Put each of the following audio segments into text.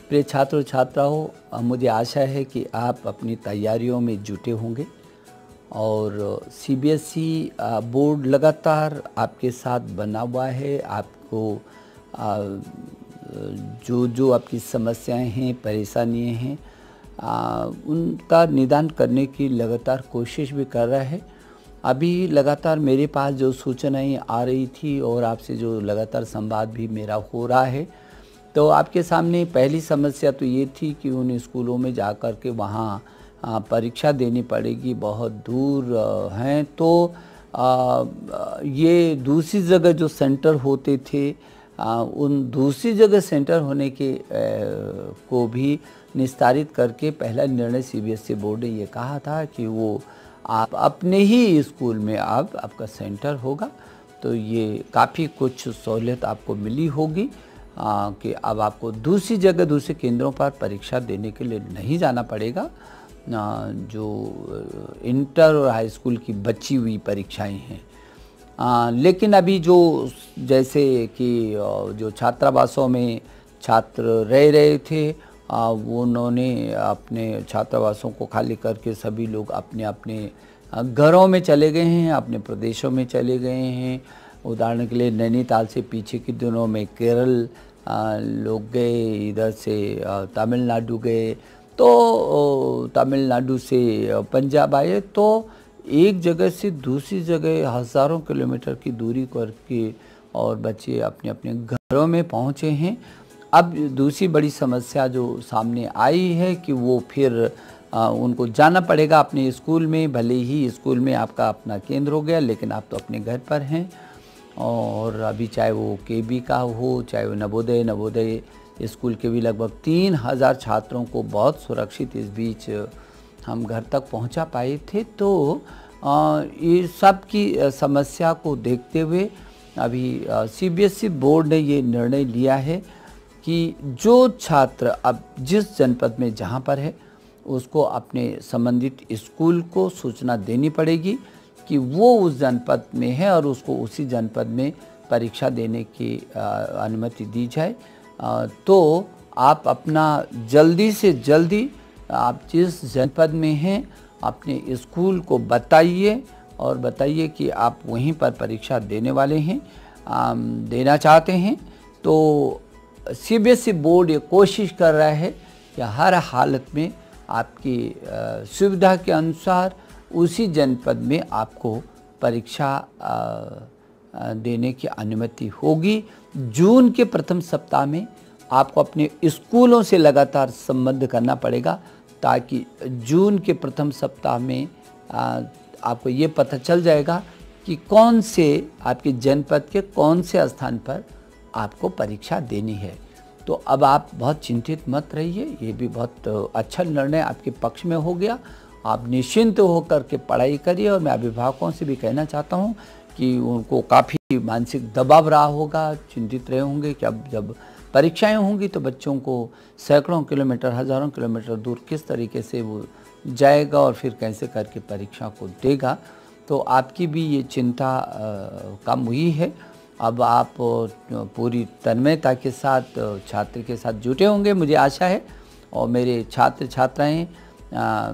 प्रिय छात्र और छात्राओं, मुझे आशा है कि आप अपनी तैयारियों में जुटे होंगे और सीबीएसई बोर्ड लगातार आपके साथ बना हुआ है। आपको जो जो आपकी समस्याएं हैं, परेशानियां हैं, उनका निदान करने की लगातार कोशिश भी कर रहा है। अभी लगातार मेरे पास जो सूचनाएं आ रही थी और आपसे जो लगातार संवाद भी मेरा हो रहा है, तो आपके सामने पहली समस्या तो ये थी कि उन स्कूलों में जाकर के वहाँ परीक्षा देनी पड़ेगी, बहुत दूर हैं, तो ये दूसरी जगह जो सेंटर होते थे, उन दूसरी जगह सेंटर होने के को भी निस्तारित करके पहला निर्णय सीबीएसई बोर्ड ने ये कहा था कि वो आप अपने ही स्कूल में आपका सेंटर होगा। तो ये काफ़ी कुछ सहूलियत आपको मिली होगी कि अब आपको दूसरी जगह, दूसरे केंद्रों पर परीक्षा देने के लिए नहीं जाना पड़ेगा। जो इंटर और हाई स्कूल की बची हुई परीक्षाएं हैं, लेकिन अभी जो जैसे कि जो छात्रावासों में छात्र रह रहे थे, वो उन्होंने अपने छात्रावासों को खाली करके सभी लोग अपने अपने घरों में चले गए हैं, अपने प्रदेशों में चले गए हैं। उदाहरण के लिए नैनीताल से पीछे के दिनों में केरल लोग गए, इधर से तमिलनाडु गए, तो तमिलनाडु से पंजाब आए। तो एक जगह से दूसरी जगह हज़ारों किलोमीटर की दूरी करके और बच्चे अपने अपने घरों में पहुँचे हैं। अब दूसरी बड़ी समस्या जो सामने आई है कि वो फिर उनको जाना पड़ेगा अपने स्कूल में। भले ही स्कूल में आपका अपना केंद्र हो गया, लेकिन आप तो अपने घर पर हैं। और अभी चाहे वो केबी का हो, चाहे वो नवोदय स्कूल के भी लगभग 3000 छात्रों को बहुत सुरक्षित इस बीच हम घर तक पहुंचा पाए थे। तो ये सब की समस्या को देखते हुए अभी सीबीएसई बोर्ड ने ये निर्णय लिया है कि जो छात्र अब जिस जनपद में जहां पर है, उसको अपने संबंधित स्कूल को सूचना देनी पड़ेगी कि वो उस जनपद में है और उसको उसी जनपद में परीक्षा देने की अनुमति दी जाए। तो आप अपना जल्दी से जल्दी आप जिस जनपद में हैं अपने स्कूल को बताइए और बताइए कि आप वहीं पर परीक्षा देने वाले हैं, देना चाहते हैं। तो सीबीएसई बोर्ड ये कोशिश कर रहा है कि हर हालत में आपकी सुविधा के अनुसार उसी जनपद में आपको परीक्षा देने की अनुमति होगी। जून के प्रथम सप्ताह में आपको अपने स्कूलों से लगातार संबंध करना पड़ेगा, ताकि जून के प्रथम सप्ताह में आपको ये पता चल जाएगा कि कौन से आपके जनपद के कौन से स्थान पर आपको परीक्षा देनी है। तो अब आप बहुत चिंतित मत रहिए, ये भी बहुत अच्छा निर्णय आपके पक्ष में हो गया। आप निश्चिंत होकर के पढ़ाई करिए। और मैं अभिभावकों से भी कहना चाहता हूँ कि उनको काफ़ी मानसिक दबाव रहा होगा, चिंतित रहे होंगे कि अब जब परीक्षाएं होंगी तो बच्चों को सैकड़ों किलोमीटर, हज़ारों किलोमीटर दूर किस तरीके से वो जाएगा और फिर कैसे करके परीक्षा को देगा। तो आपकी भी ये चिंता कम हुई है। अब आप पूरी तन्मयता के साथ छात्र के साथ जुटे होंगे, मुझे आशा है। और मेरे छात्र छात्राएं,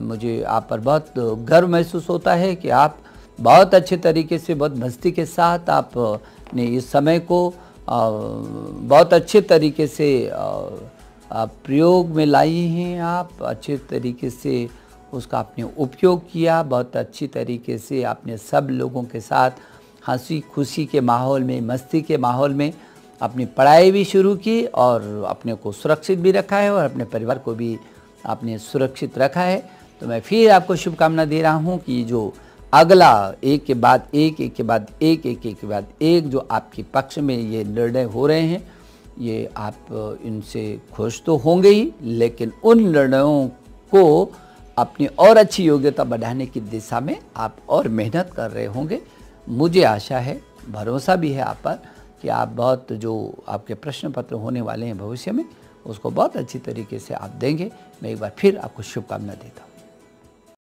मुझे आप पर बहुत गर्व महसूस होता है कि आप बहुत अच्छे तरीके से, बहुत मस्ती के साथ आपने इस समय को बहुत अच्छे तरीके से प्रयोग में लाई हैं। आप अच्छे तरीके से उसका आपने उपयोग किया, बहुत अच्छी तरीके से आपने सब लोगों के साथ हंसी खुशी के माहौल में, मस्ती के माहौल में अपनी पढ़ाई भी शुरू की और अपने को सुरक्षित भी रखा है और अपने परिवार को भी आपने सुरक्षित रखा है। तो मैं फिर आपको शुभकामना दे रहा हूँ कि जो अगला एक के बाद एक, एक के बाद एक, एक के बाद एक जो आपके पक्ष में ये निर्णय हो रहे हैं, ये आप इनसे खुश तो होंगे ही, लेकिन उन निर्णयों को अपनी और अच्छी योग्यता बढ़ाने की दिशा में आप और मेहनत कर रहे होंगे। मुझे आशा है, भरोसा भी है आप पर कि आप बहुत जो आपके प्रश्न पत्र होने वाले हैं भविष्य में, उसको बहुत अच्छी तरीके से आप देंगे। मैं एक बार फिर आपको शुभकामना देता हूँ।